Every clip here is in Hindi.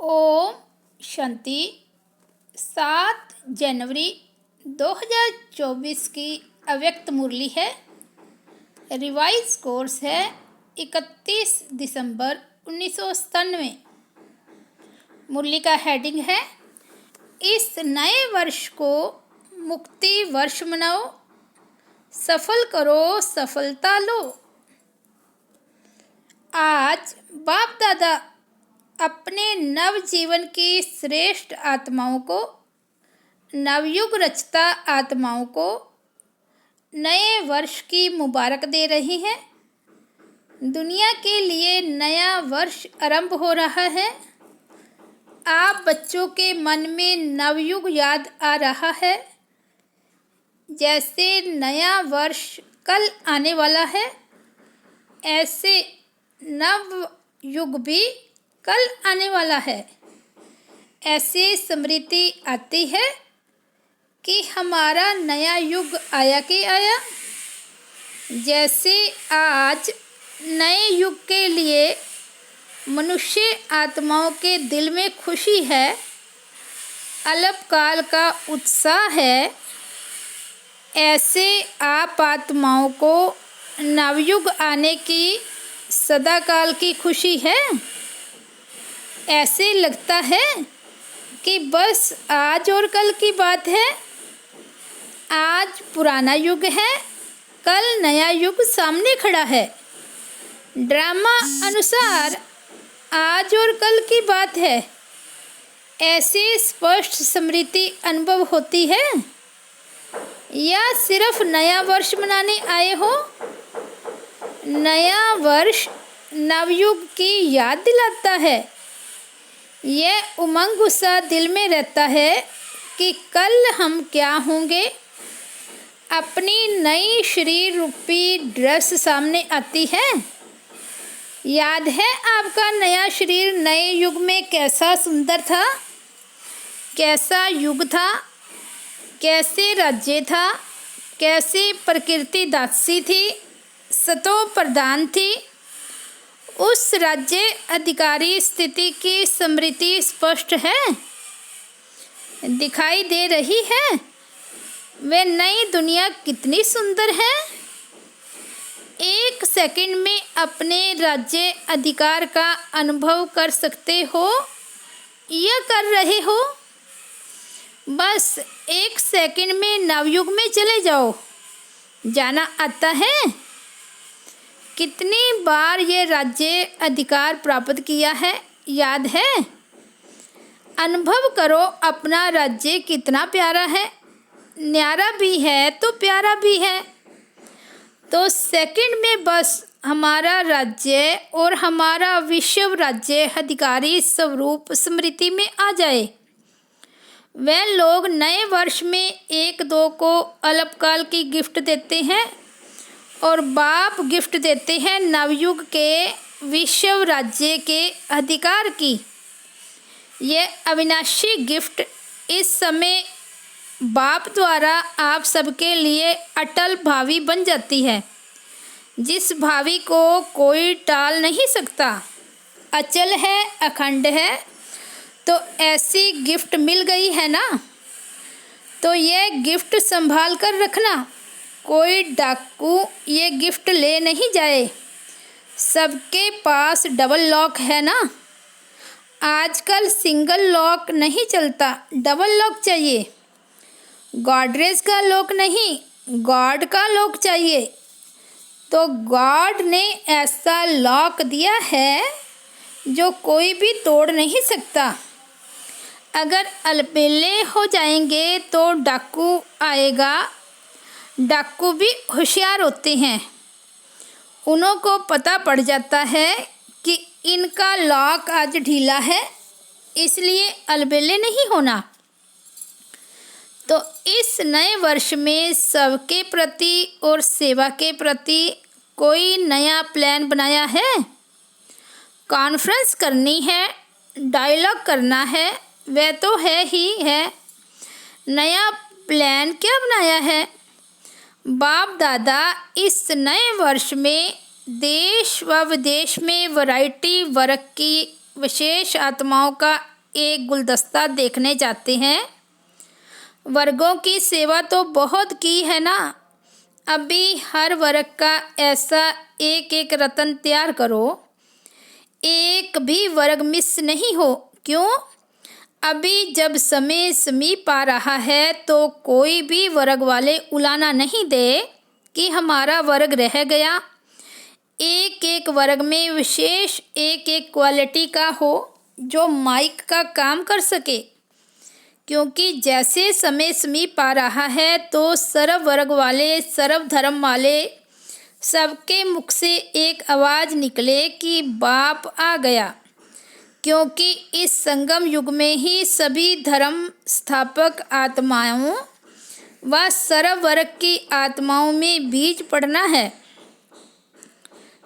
ओम शांति। 7 जनवरी 2024 की अव्यक्त मुरली है। रिवाइज कोर्स है 31 दिसंबर 1997। मुरली का हेडिंग है, इस नए वर्ष को मुक्ति वर्ष मनाओ, सफल करो, सफलता लो। आज बाप दादा अपने नव जीवन की श्रेष्ठ आत्माओं को, नवयुग रचता आत्माओं को नए वर्ष की मुबारक दे रही हैं। दुनिया के लिए नया वर्ष आरंभ हो रहा है। आप बच्चों के मन में नवयुग याद आ रहा है, जैसे नया वर्ष कल आने वाला है, ऐसे नव युग भी कल आने वाला है। ऐसे स्मृति आती है कि हमारा नया युग आया कि आया। जैसे आज नए युग के लिए मनुष्य आत्माओं के दिल में खुशी है, अल्पकाल का उत्साह है, ऐसे आप आत्माओं को नवयुग आने की सदाकाल की खुशी है। ऐसे लगता है कि बस आज और कल की बात है। आज पुराना युग है, कल नया युग सामने खड़ा है। ड्रामा अनुसार आज और कल की बात है। ऐसे स्पष्ट स्मृति अनुभव होती है, या सिर्फ नया वर्ष मनाने आए हो? नया वर्ष नवयुग की याद दिलाता है। यह उमंग उत्साह दिल में रहता है कि कल हम क्या होंगे। अपनी नई शरीर रूपी ड्रेस सामने आती है। याद है आपका नया शरीर नए युग में कैसा सुंदर था, कैसा युग था, कैसे राज्य था, कैसे प्रकृति दासी थी, सतो प्रधान थी। उस राज्य अधिकारी स्थिति की स्मृति स्पष्ट है, दिखाई दे रही है। वे नई दुनिया कितनी सुंदर है। एक सेकंड में अपने राज्य अधिकार का अनुभव कर सकते हो या कर रहे हो। बस एक सेकंड में नवयुग में चले जाओ। जाना आता है। कितनी बार ये राज्य अधिकार प्राप्त किया है, याद है? अनुभव करो अपना राज्य कितना प्यारा है। न्यारा भी है तो प्यारा भी है। तो सेकंड में बस हमारा राज्य और हमारा विश्व राज्य अधिकारी स्वरूप स्मृति में आ जाए। वे लोग नए वर्ष में एक दो को अल्पकाल की गिफ्ट देते हैं और बाप गिफ्ट देते हैं नवयुग के विश्व राज्य के अधिकार की। यह अविनाशी गिफ्ट इस समय बाप द्वारा आप सबके लिए अटल भावी बन जाती है, जिस भावी को कोई टाल नहीं सकता। अचल है, अखंड है। तो ऐसी गिफ्ट मिल गई है ना, तो यह गिफ्ट संभाल कर रखना। कोई डाकू ये गिफ्ट ले नहीं जाए। सबके पास डबल लॉक है ना। आजकल सिंगल लॉक नहीं चलता, डबल लॉक चाहिए। गॉडरेज का लॉक नहीं, गॉड का लॉक चाहिए। तो गॉड ने ऐसा लॉक दिया है जो कोई भी तोड़ नहीं सकता। अगर अलबेले हो जाएंगे तो डाकू आएगा। डाकू भी होशियार होते हैं। उन्हों को पता पड़ जाता है कि इनका लॉक आज ढीला है, इसलिए अलबेले नहीं होना। तो इस नए वर्ष में सबके प्रति और सेवा के प्रति कोई नया प्लान बनाया है? कॉन्फ्रेंस करनी है, डायलॉग करना है, वह तो है ही है। नया प्लान क्या बनाया है? बाप दादा इस नए वर्ष में देश व विदेश में वैरायटी वर्ग की विशेष आत्माओं का एक गुलदस्ता देखने जाते हैं। वर्गों की सेवा तो बहुत की है ना, अभी हर वर्ग का ऐसा एक एक रत्न तैयार करो, एक भी वर्ग मिस नहीं हो। क्यों? अभी जब समय समीप आ रहा है तो कोई भी वर्ग वाले उलाना नहीं दे कि हमारा वर्ग रह गया। एक एक वर्ग में विशेष एक एक क्वालिटी का हो जो माइक का काम कर सके, क्योंकि जैसे समय समीप आ रहा है तो सर्व वर्ग वाले, सर्व धर्म वाले सबके मुख से एक आवाज़ निकले कि बाप आ गया, क्योंकि इस संगम युग में ही सभी धर्म स्थापक आत्माओं व सर्व वर्ग की आत्माओं में बीज पड़ना है।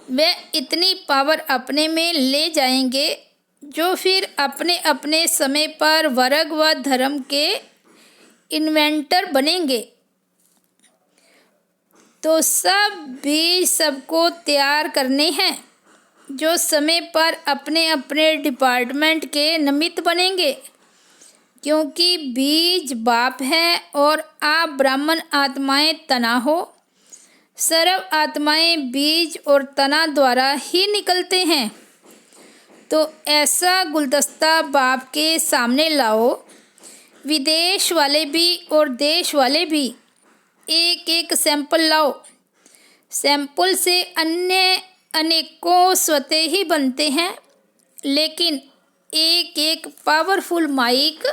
वे इतनी पावर अपने में ले जाएंगे जो फिर अपने अपने समय पर वर्ग व धर्म के इन्वेंटर बनेंगे। तो सब बीज सबको तैयार करने हैं जो समय पर अपने अपने डिपार्टमेंट के निमित्त बनेंगे, क्योंकि बीज बाप है और आप ब्राह्मण आत्माएं तना हो। सर्व आत्माएं बीज और तना द्वारा ही निकलते हैं। तो ऐसा गुलदस्ता बाप के सामने लाओ, विदेश वाले भी और देश वाले भी एक एक सैंपल लाओ। सैंपल से अन्य अनेकों स्वतः ही बनते हैं, लेकिन एक एक पावरफुल माइक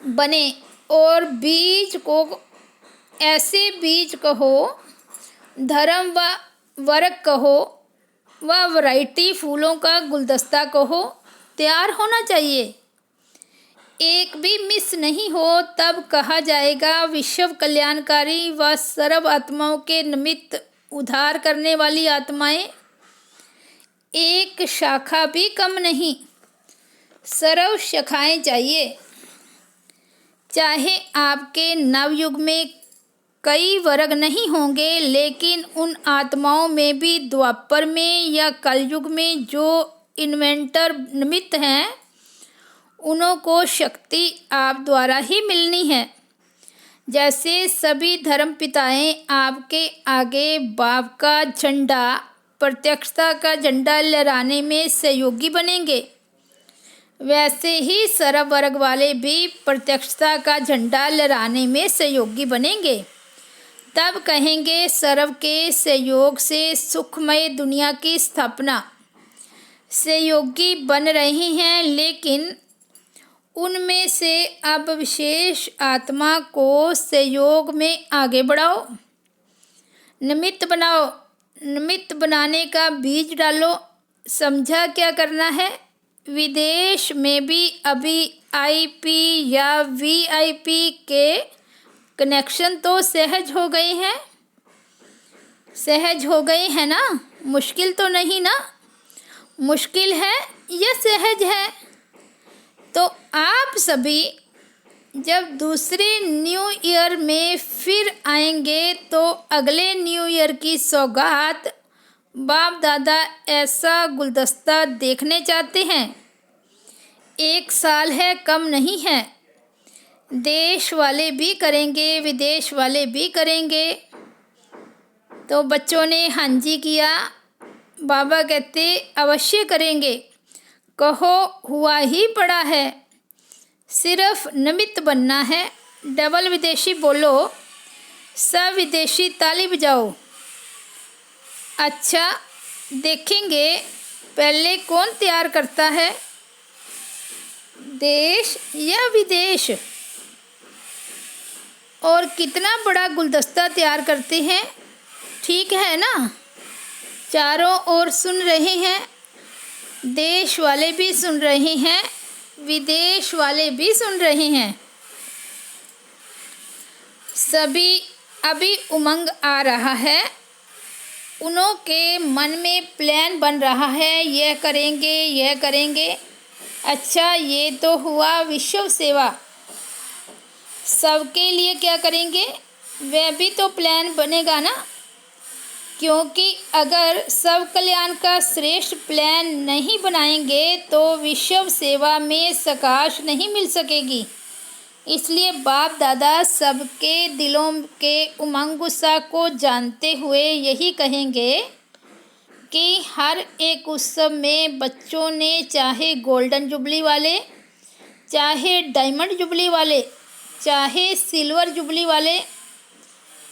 बने और बीज को ऐसे बीज कहो, धर्म व वर्ग कहो व वैरायटी फूलों का गुलदस्ता कहो, तैयार होना चाहिए। एक भी मिस नहीं हो, तब कहा जाएगा विश्व कल्याणकारी व सर्व आत्माओं के निमित्त उद्धार करने वाली आत्माएं। एक शाखा भी कम नहीं, सर्व शाखाएं चाहिए। चाहे आपके नवयुग में कई वर्ग नहीं होंगे, लेकिन उन आत्माओं में भी द्वापर में या कलयुग में जो इन्वेंटर निमित्त हैं, उन्हों को शक्ति आप द्वारा ही मिलनी है। जैसे सभी धर्म पिताएं आपके आगे बाप का झंडा, प्रत्यक्षता का झंडा लहराने में सहयोगी बनेंगे, वैसे ही सर्व वर्ग वाले भी प्रत्यक्षता का झंडा लहराने में सहयोगी बनेंगे। तब कहेंगे सर्व के सहयोग से सुखमय दुनिया की स्थापना। सहयोगी बन रहे हैं, लेकिन उनमें से अब विशेष आत्मा को सहयोग में आगे बढ़ाओ, निमित्त बनाओ। निमित्त बनाने का बीज डालो। समझा क्या करना है? विदेश में भी अभी आईपी या वीआईपी के कनेक्शन तो सहज हो गए हैं। सहज हो गए हैं ना? मुश्किल तो नहीं ना? मुश्किल है या सहज है? तो आप सभी जब दूसरे न्यू ईयर में फिर आएंगे तो अगले न्यू ईयर की सौगात बाप दादा ऐसा गुलदस्ता देखने चाहते हैं। 1 साल है, कम नहीं है। देश वाले भी करेंगे, विदेश वाले भी करेंगे। तो बच्चों ने हाँ जी किया। बाबा कहते अवश्य करेंगे। कहो हुआ ही पड़ा है, सिर्फ निमित्त बनना है। डबल विदेशी बोलो, सब विदेशी ताली बजाओ। अच्छा, देखेंगे पहले कौन तैयार करता है, देश या विदेश, और कितना बड़ा गुलदस्ता तैयार करते हैं। ठीक है ना? चारों ओर सुन रहे हैं, देश वाले भी सुन रहे हैं, विदेश वाले भी सुन रहे हैं। सभी अभी उमंग आ रहा है, उन्हों के मन में प्लान बन रहा है, यह करेंगे यह करेंगे। अच्छा, ये तो हुआ विश्व सेवा। सबके लिए क्या करेंगे, वह भी तो प्लान बनेगा ना। क्योंकि अगर सब कल्याण का श्रेष्ठ प्लान नहीं बनाएंगे तो विश्व सेवा में सकाश नहीं मिल सकेगी। इसलिए बाप दादा सबके दिलों के उमंग उत्साह को जानते हुए यही कहेंगे कि हर एक उत्सव में बच्चों ने चाहे गोल्डन जुबली वाले, चाहे डायमंड जुबली वाले, चाहे सिल्वर जुबली वाले,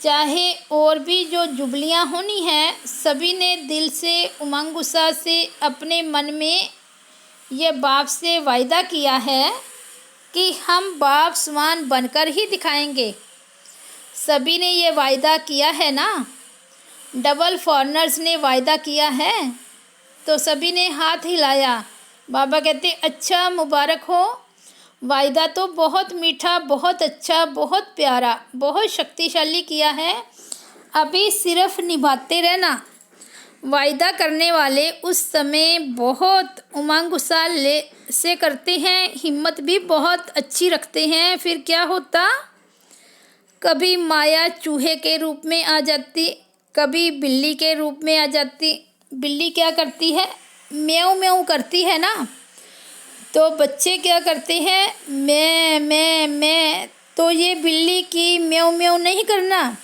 चाहे और भी जो जुबलियाँ होनी हैं, सभी ने दिल से उमंग उत्साह से अपने मन में ये बाप से वायदा किया है कि हम बाप समान बनकर ही दिखाएंगे। सभी ने ये वायदा किया है ना। डबल फॉरेनर्स ने वायदा किया है तो सभी ने हाथ हिलाया। बाबा कहते अच्छा मुबारक हो, वायदा तो बहुत मीठा, बहुत अच्छा, बहुत प्यारा, बहुत शक्तिशाली किया है, अभी सिर्फ निभाते रहना। वायदा करने वाले उस समय बहुत उमंग उत्साह से करते हैं, हिम्मत भी बहुत अच्छी रखते हैं। फिर क्या होता, कभी माया चूहे के रूप में आ जाती, कभी बिल्ली के रूप में आ जाती। बिल्ली क्या करती है, म्याऊं म्याऊं करती है ना, तो बच्चे क्या करते हैं, मैं। तो ये बिल्ली की म्याऊं म्याऊं नहीं करना।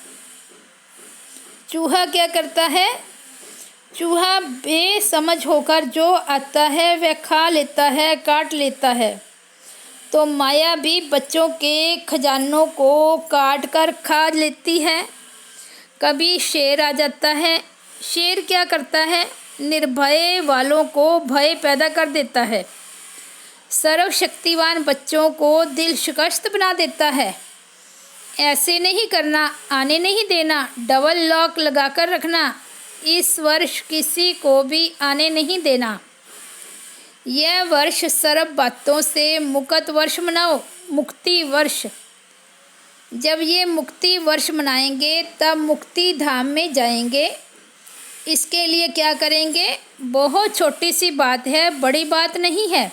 चूहा क्या करता है, चूहा बेसमझ होकर जो आता है वह खा लेता है, काट लेता है। तो माया भी बच्चों के खजानों को काट कर खा लेती है। कभी शेर आ जाता है। शेर क्या करता है, निर्भय वालों को भय पैदा कर देता है, सर्वशक्तिवान बच्चों को दिल शिकस्त बना देता है। ऐसे नहीं करना, आने नहीं देना, डबल लॉक लगाकर रखना। इस वर्ष किसी को भी आने नहीं देना। यह वर्ष सर्व बातों से मुक्त वर्ष मनाओ, मुक्ति वर्ष। जब ये मुक्ति वर्ष मनाएंगे तब मुक्ति धाम में जाएंगे। इसके लिए क्या करेंगे, बहुत छोटी सी बात है, बड़ी बात नहीं है।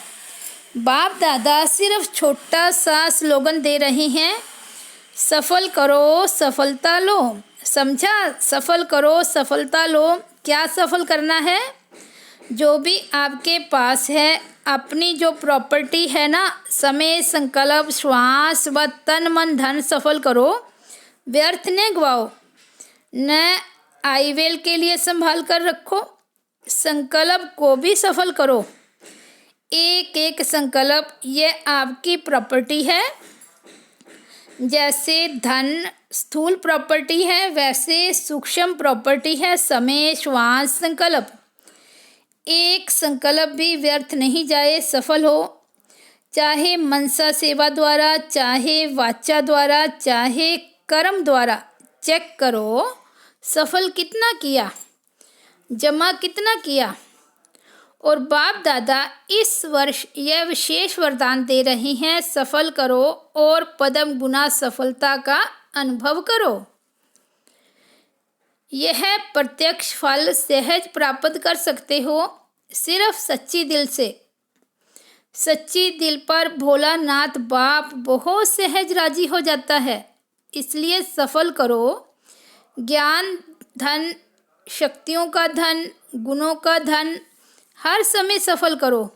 बाप दादा सिर्फ छोटा सा स्लोगन दे रहे हैं, सफल करो सफलता लो। समझा, सफल करो सफलता लो। क्या सफल करना है, जो भी आपके पास है, अपनी जो प्रॉपर्टी है ना, समय, संकल्प, श्वास व तन मन धन सफल करो, व्यर्थ न गवाओ। न आईवेल के लिए संभाल कर रखो, संकल्प को भी सफल करो। एक एक संकल्प ये आपकी प्रॉपर्टी है। जैसे धन स्थूल प्रॉपर्टी है, वैसे सूक्ष्म प्रॉपर्टी है समय, श्वास, संकल्प। एक संकल्प भी व्यर्थ नहीं जाए, सफल हो। चाहे मनसा सेवा द्वारा, चाहे वाचा द्वारा, चाहे कर्म द्वारा। चेक करो सफल कितना किया, जमा कितना किया। और बाप दादा इस वर्ष यह विशेष वरदान दे रहे हैं, सफल करो और पदम गुना सफलता का अनुभव करो। यह प्रत्यक्ष फल सहज प्राप्त कर सकते हो, सिर्फ सच्ची दिल से। सच्ची दिल पर भोलानाथ बाप बहुत सहज राजी हो जाता है। इसलिए सफल करो। ज्ञान धन, शक्तियों का धन, गुणों का धन, हर समय सफल करो।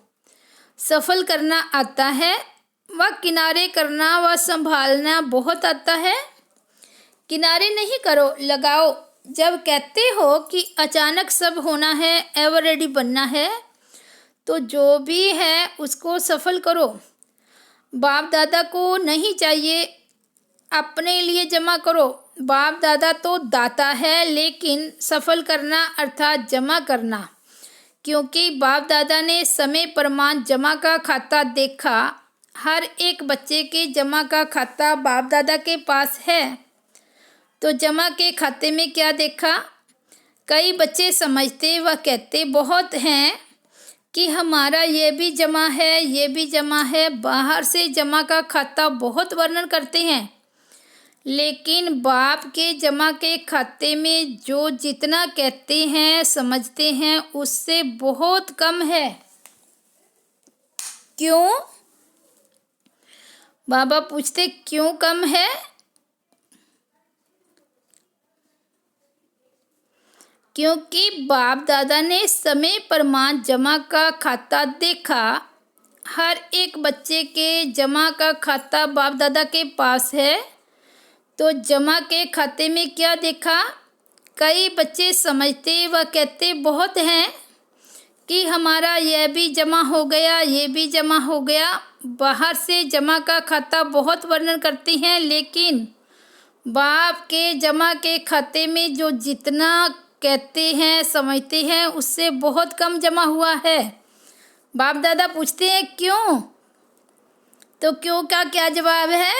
सफल करना आता है व किनारे करना व संभालना बहुत आता है। किनारे नहीं करो, लगाओ। जब कहते हो कि अचानक सब होना है, एवर रेडी बनना है, तो जो भी है उसको सफल करो। बाप दादा को नहीं चाहिए, अपने लिए जमा करो। बाप दादा तो दाता है, लेकिन सफल करना अर्थात जमा करना, क्योंकि बाप दादा ने समय प्रमाण जमा का खाता देखा। हर एक बच्चे के जमा का खाता बाप दादा के पास है। तो जमा के खाते में क्या देखा, कई बच्चे समझते व कहते बहुत हैं कि हमारा ये भी जमा है, ये भी जमा है। बाहर से जमा का खाता बहुत वर्णन करते हैं, लेकिन बाप के जमा के खाते में जो जितना कहते हैं, समझते हैं, उससे बहुत कम है। क्यों? बाबा पूछते क्यों कम है? क्योंकि बाप दादा ने समय प्रमाण जमा का खाता देखा। हर एक बच्चे के जमा का खाता बाप दादा के पास है। तो जमा के खाते में क्या देखा? कई बच्चे समझते व कहते बहुत हैं कि हमारा यह भी जमा हो गया, ये भी जमा हो गया। बाहर से जमा का खाता बहुत वर्णन करते हैं, लेकिन बाप के जमा के खाते में जो जितना कहते हैं समझते हैं उससे बहुत कम जमा हुआ है। बाप दादा पूछते हैं क्यों? तो क्यों का क्या जवाब है?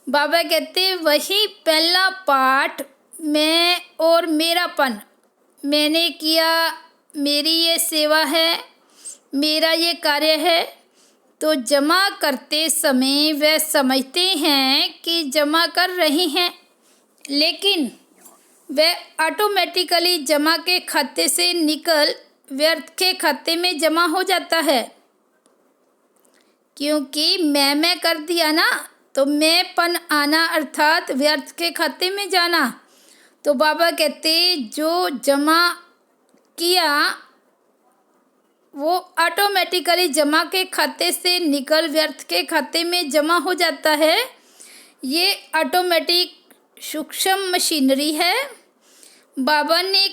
बाबा कहते वही पहला पाठ, मैं और मेरापन। मैंने किया, मेरी ये सेवा है, मेरा ये कार्य है। तो जमा करते समय वे समझते हैं कि जमा कर रही हैं, लेकिन वे ऑटोमेटिकली जमा के खाते से निकल व्यर्थ के खाते में जमा हो जाता है। क्योंकि मैं कर दिया ना, तो मैंपन आना अर्थात व्यर्थ के खाते में जाना। तो बाबा कहते जो जमा किया वो ऑटोमेटिकली जमा के खाते से निकल व्यर्थ के खाते में जमा हो जाता है। ये ऑटोमेटिक सूक्ष्म मशीनरी है। बाबा ने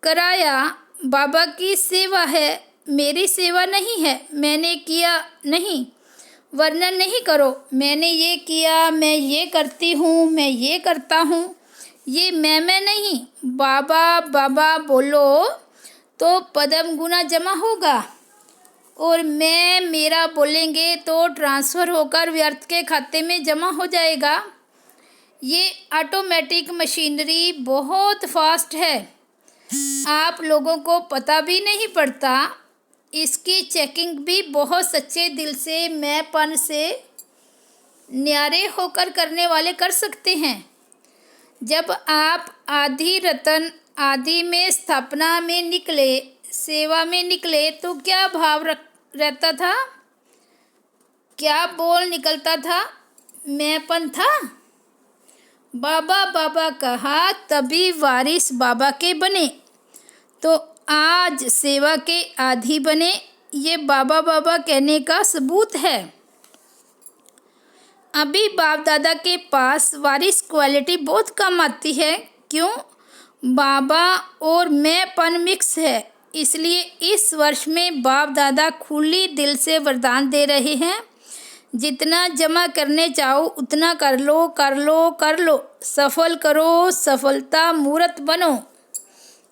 कराया, बाबा की सेवा है, मेरी सेवा नहीं है। मैंने किया नहीं, वर्णन नहीं करो मैंने ये किया, मैं ये करती हूँ, मैं ये करता हूँ। ये मैं नहीं, बाबा बाबा बोलो तो पदम गुना जमा होगा, और मैं मेरा बोलेंगे तो ट्रांसफ़र होकर व्यर्थ के खाते में जमा हो जाएगा। ये ऑटोमेटिक मशीनरी बहुत फास्ट है, आप लोगों को पता भी नहीं पड़ता। इसकी चेकिंग भी बहुत सच्चे दिल से, मैंपन से न्यारे होकर करने वाले कर सकते हैं। जब आप आदि रतन आदि में स्थापना में निकले, सेवा में निकले, तो क्या भाव रहता था? क्या बोल निकलता था? मैंपन था। बाबा बाबा कहा तभी वारिस बाबा के बने, तो आज सेवा के आदी बने। ये बाबा बाबा कहने का सबूत है। अभी बाप दादा के पास वारिस क्वालिटी बहुत कम आती है। क्यों? बाबा और मैंपन मिक्स है। इसलिए इस वर्ष में बाप दादा खुली दिल से वरदान दे रहे हैं, जितना जमा करने चाहो उतना कर लो, कर लो, कर लो, सफल करो, सफलता मूर्त बनो।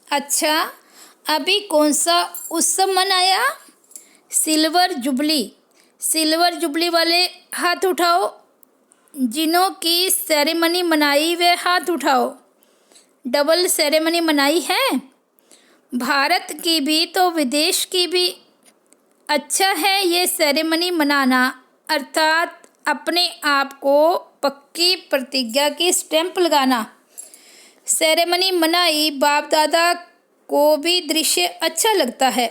अच्छा, अभी कौन सा उत्सव मनाया? Silver jubilee. सिल्वर जुबली वाले हाथ उठाओ। जिन्हों की सेरेमनी मनाई वे हाथ उठाओ। डबल सेरेमनी मनाई है, भारत की भी तो विदेश की भी। अच्छा है ये सेरेमनी मनाना, अर्थात अपने आप को पक्की प्रतिज्ञा की स्टैंप लगाना। सेरेमनी मनाई, बाप दादा को भी दृश्य अच्छा लगता है।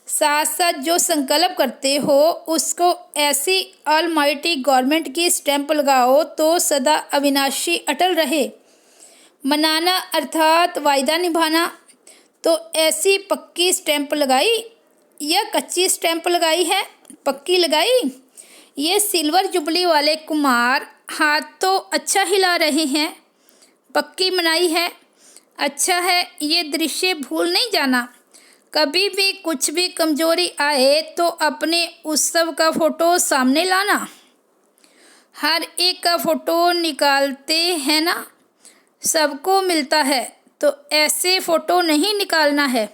साथ साथ जो संकल्प करते हो उसको ऐसी ऑलमाइटी गवर्नमेंट की स्टैंप लगाओ तो सदा अविनाशी अटल रहे। मनाना अर्थात वायदा निभाना। तो ऐसी पक्की स्टैंप लगाई या कच्ची स्टैंप लगाई है? पक्की लगाई। ये सिल्वर जुबली वाले कुमार हाथ तो अच्छा हिला रहे हैं, पक्की मनाई है। अच्छा है, ये दृश्य भूल नहीं जाना। कभी भी कुछ भी कमजोरी आए तो अपने उत्सव का फ़ोटो सामने लाना। हर एक का फ़ोटो निकालते हैं ना, सबको मिलता है। तो ऐसे फ़ोटो नहीं निकालना है,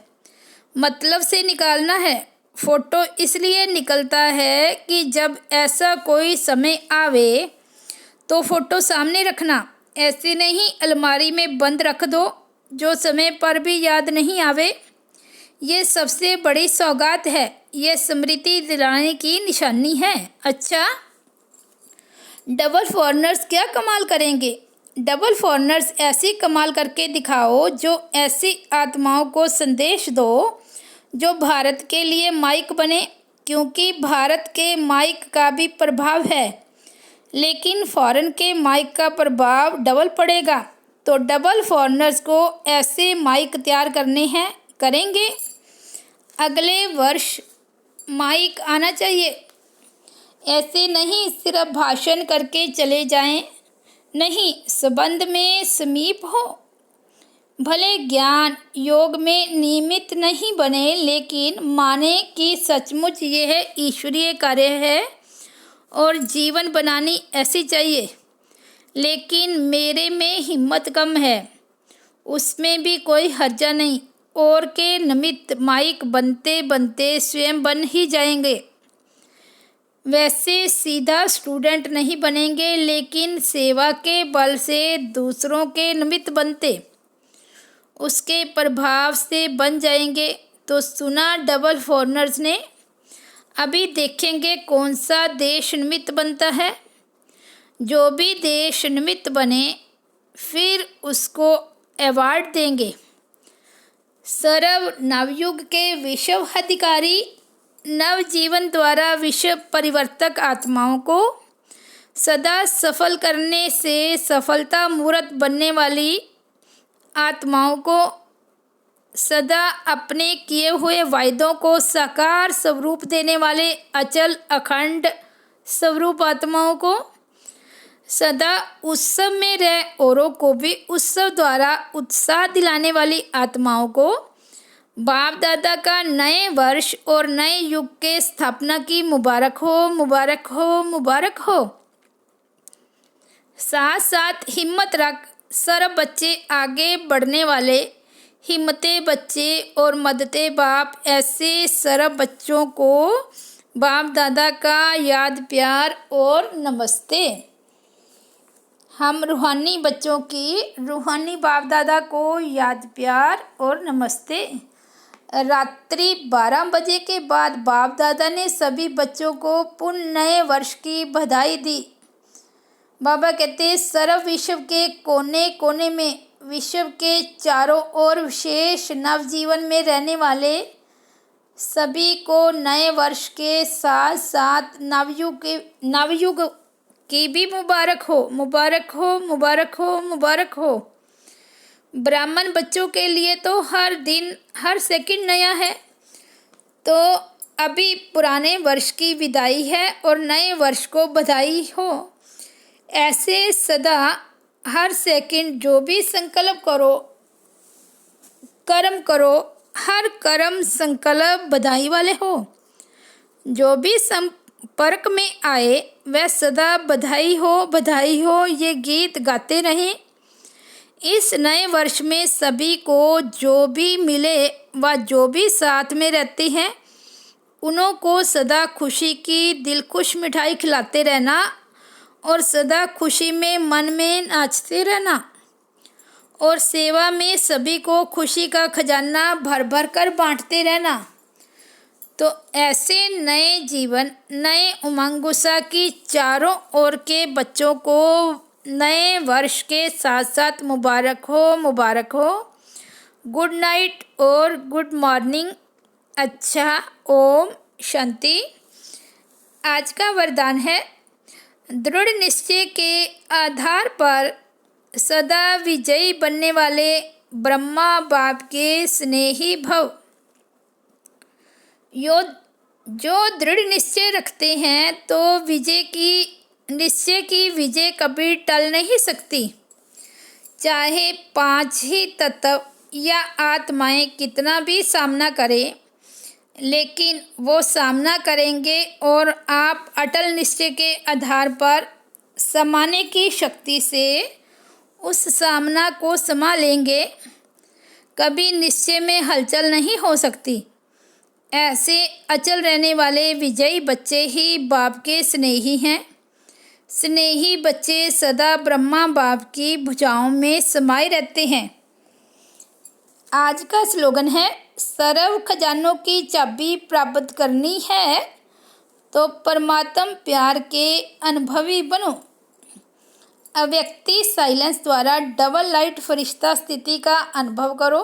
मतलब से निकालना है। फ़ोटो इसलिए निकलता है कि जब ऐसा कोई समय आवे तो फ़ोटो सामने रखना। ऐसे नहीं अलमारी में बंद रख दो, जो समय पर भी याद नहीं आवे। ये सबसे बड़ी सौगात है, ये स्मृति दिलाने की निशानी है। अच्छा, डबल फॉरेनर्स क्या कमाल करेंगे? डबल फॉरेनर्स ऐसी कमाल करके दिखाओ जो ऐसी आत्माओं को संदेश दो जो भारत के लिए माइक बने। क्योंकि भारत के माइक का भी प्रभाव है, लेकिन फॉरेन के माइक का प्रभाव डबल पड़ेगा। तो डबल फॉरेनर्स को ऐसे माइक तैयार करेंगे। अगले वर्ष माइक आना चाहिए। ऐसे नहीं सिर्फ भाषण करके चले जाएं। नहीं, संबंध में समीप हो। भले ज्ञान योग में नियमित नहीं बने, लेकिन माने कि सचमुच यह ईश्वरीय कार्य है और जीवन बनानी ऐसी चाहिए। लेकिन मेरे में हिम्मत कम है, उसमें भी कोई हर्जा नहीं। और के निमित्त माइक बनते बनते स्वयं बन ही जाएंगे। वैसे सीधा स्टूडेंट नहीं बनेंगे, लेकिन सेवा के बल से दूसरों के निमित्त बनते उसके प्रभाव से बन जाएंगे। तो सुना डबल फॉरेनर्स ने। अभी देखेंगे कौन सा देश निमित्त बनता है। जो भी देश निमित्त बने फिर उसको अवार्ड देंगे। सर्व नवयुग के विश्व अधिकारी, नवजीवन द्वारा विश्व परिवर्तक आत्माओं को सदा सफल करने से सफलता मूर्त बनने वाली आत्माओं को, सदा अपने किए हुए वायदों को साकार स्वरूप देने वाले अचल अखंड स्वरूप आत्माओं को, सदा उत्सव में रह औरों को भी उत्सव द्वारा उत्साह दिलाने वाली आत्माओं को बाप दादा का नए वर्ष और नए युग के स्थापना की मुबारक हो, मुबारक हो, मुबारक हो। साथ साथ हिम्मत रख सर्व बच्चे आगे बढ़ने वाले, हिम्मते बच्चे और मददे बाप, ऐसे सर्व बच्चों को बाप दादा का याद प्यार और नमस्ते। हम रूहानी बच्चों की रूहानी बाप दादा को याद प्यार और नमस्ते। रात्रि 12 बजे के बाद बाप दादा ने सभी बच्चों को पुनः नए वर्ष की बधाई दी। बाबा कहते सर्व विश्व के कोने कोने में, विश्व के चारों ओर विशेष नवजीवन में रहने वाले सभी को नए वर्ष के साथ साथ नवयुग की भी मुबारक हो, मुबारक हो, मुबारक हो, मुबारक हो। ब्राह्मण बच्चों के लिए तो हर दिन हर सेकंड नया है। तो अभी पुराने वर्ष की विदाई है और नए वर्ष को बधाई हो। ऐसे सदा हर सेकंड जो भी संकल्प करो, कर्म करो, हर कर्म संकल्प बधाई वाले हो। जो भी संपर्क में आए वह सदा बधाई हो, बधाई हो ये गीत गाते रहें। इस नए वर्ष में सभी को जो भी मिले व जो भी साथ में रहते हैं उन्हों को सदा खुशी की दिलखुश मिठाई खिलाते रहना और सदा खुशी में मन में नाचते रहना और सेवा में सभी को खुशी का खजाना भर भर कर बांटते रहना। तो ऐसे नए जीवन, नए उमंग उत्साह की चारों ओर के बच्चों को नए वर्ष के साथ साथ मुबारक हो, मुबारक हो। गुड नाइट और गुड मॉर्निंग। अच्छा, ओम शांति। आज का वरदान है दृढ़ निश्चय के आधार पर सदा विजयी बनने वाले ब्रह्मा बाप के स्नेही भव। जो दृढ़ निश्चय रखते हैं तो निश्चय की विजय कभी टल नहीं सकती। चाहे 5 ही तत्व या आत्माएं कितना भी सामना करें, लेकिन वो सामना करेंगे और आप अटल निश्चय के आधार पर समाने की शक्ति से उस सामना को समा लेंगे। कभी निश्चय में हलचल नहीं हो सकती। ऐसे अचल रहने वाले विजयी बच्चे ही बाप के स्नेही हैं। स्नेही बच्चे सदा ब्रह्मा बाप की भुजाओं में समाये रहते हैं। आज का स्लोगन है सर्व खजानों की चाबी प्राप्त करनी है तो परमात्म प्यार के अनुभवी बनो। अव्यक्ति साइलेंस द्वारा डबल लाइट फरिश्ता स्थिति का अनुभव करो।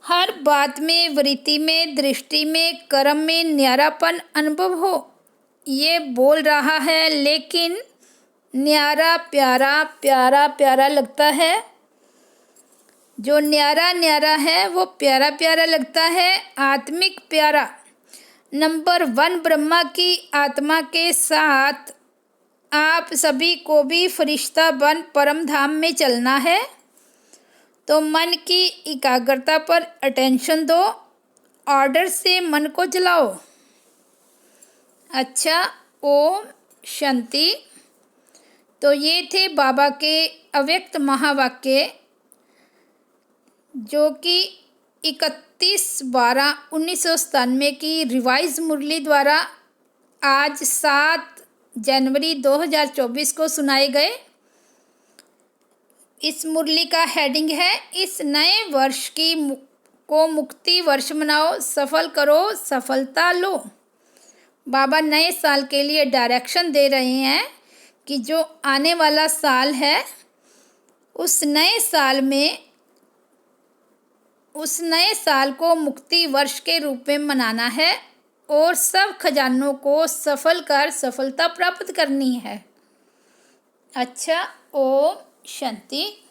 हर बात में, वृत्ति में, दृष्टि में, कर्म में न्यारापन अनुभव हो। ये बोल रहा है लेकिन न्यारा प्यारा प्यारा प्यारा लगता है। जो न्यारा न्यारा है वो प्यारा प्यारा लगता है, आत्मिक प्यारा। नंबर 1, ब्रह्मा की आत्मा के साथ आप सभी को भी फरिश्ता बन परम धाम में चलना है, तो मन की एकाग्रता पर अटेंशन दो, ऑर्डर से मन को चलाओ। अच्छा, ओम शांति। तो ये थे बाबा के अव्यक्त महावाक्य, जो कि 31/12/1997 की रिवाइज मुरली द्वारा आज 7 जनवरी 2024 को सुनाए गए। इस मुरली का हेडिंग है, इस नए वर्ष को मुक्ति वर्ष मनाओ, सफल करो, सफलता लो। बाबा नए साल के लिए डायरेक्शन दे रहे हैं कि जो आने वाला साल है उस नए साल को मुक्ति वर्ष के रूप में मनाना है और सब खजानों को सफल कर सफलता प्राप्त करनी है। अच्छा, ओम शांति।